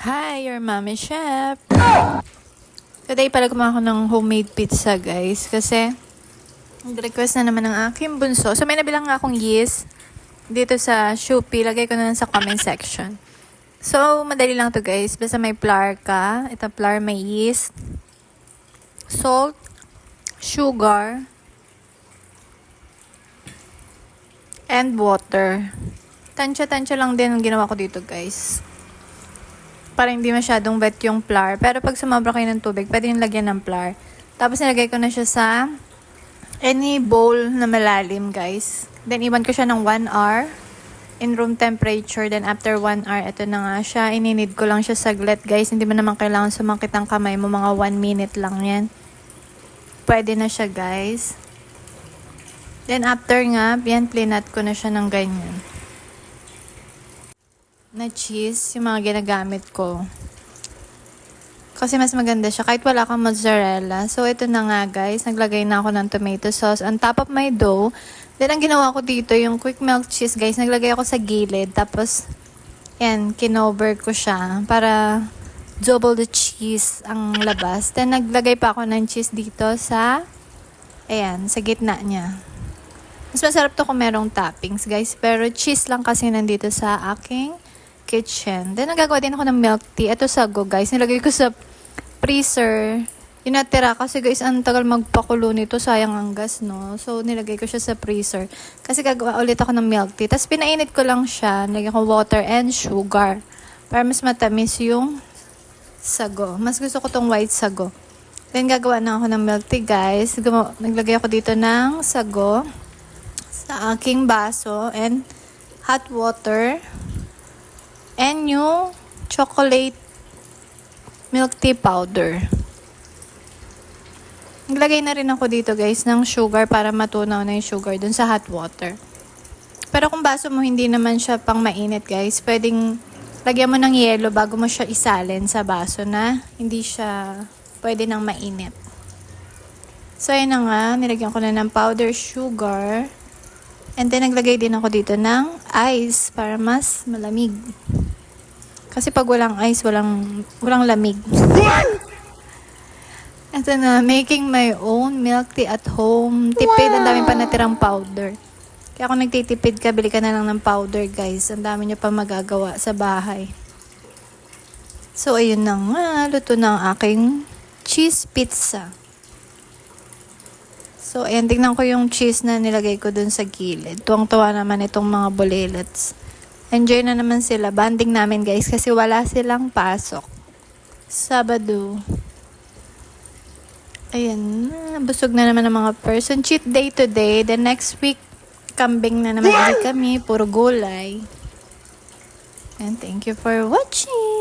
Hi, your mommy chef. Today pala gumawa ako ng homemade pizza, guys. Kasi nag-request na naman ng aking bunso. So may nabilang nga akong yeast dito sa Shopee. Lagay ko na lang sa comment section. So madali lang to, guys. Basta may flour ka. Ito flour, may yeast, salt, sugar, and water. Tansya-tansya lang din ang ginawa ko dito, guys. Para hindi masyadong wet yung flour. Pero pag sumabra kayo ng tubig, pwede yung lagyan ng flour. Tapos nilagay ko na siya sa any bowl na malalim, guys. Then iwan ko siya ng 1 hour in room temperature. Then after 1 hour, ito na nga siya. Ininid ko lang siya saglit, guys. Hindi mo naman kailangan sumakit ang kamay mo. Mga 1 minute lang yan. Pwede na siya, guys. Then after nga, yan, plinat ko na siya ng ganyan na cheese, yung mga ginagamit ko. Kasi mas maganda siya kahit wala kang mozzarella. So, ito na nga, guys. Naglagay na ako ng tomato sauce on top of my dough. Then, ang ginawa ko dito, yung quick melt cheese, guys. Naglagay ako sa gilid. Tapos, yan, kinover ko siya para double the cheese ang labas. Then, naglagay pa ako ng cheese dito sa, ayan, sa gitna niya. Mas masarap to kung merong toppings, guys. Pero cheese lang kasi nandito sa aking kitchen. Then, nagagawa din ako ng milk tea. Ito sago, guys. Nilagay ko sa freezer. Yung natira kasi, guys, ang tagal magpakulo nito. Sayang ang gas, no? So, nilagay ko siya sa freezer. Kasi gagawa ulit ako ng milk tea. Tapos, pinainit ko lang siya. Nilagay ko water and sugar. Para mas matamis yung sago. Mas gusto ko tong white sago. Then, gagawa na ako ng milk tea, guys. Naglagay ako dito ng sago sa aking baso and hot water. And yung chocolate milk tea powder. Naglagay na rin ako dito, guys, ng sugar para matunaw na yung sugar dun sa hot water. Pero kung baso mo hindi naman siya pang mainit, guys, pwedeng lagyan mo ng yelo bago mo siya isalin sa baso na hindi siya pwede nang mainit. So, ayun na nga. Nilagyan ko na ng powder sugar. And then, naglagay din ako dito ng ice para mas malamig. Kasi pag walang ice, walang lamig. Ito na, making my own milk tea at home. Tipid, ang dami pa natirang powder. Kaya kung nagtitipid ka, bili ka na lang ng powder, guys. Ang dami nyo pa magagawa sa bahay. So, ayun na nga. Luto na ang aking cheese pizza. So, ayan, tignan ko yung cheese na nilagay ko dun sa gilid. Tuwang-tuwa naman itong mga bolelets. Enjoy na naman sila. Banding namin, guys, kasi wala silang pasok. Sabado. Ayan, busog na naman ang mga person. Cheat day today. The next week, kambing na naman ulit kami. Puro gulay. And thank you for watching.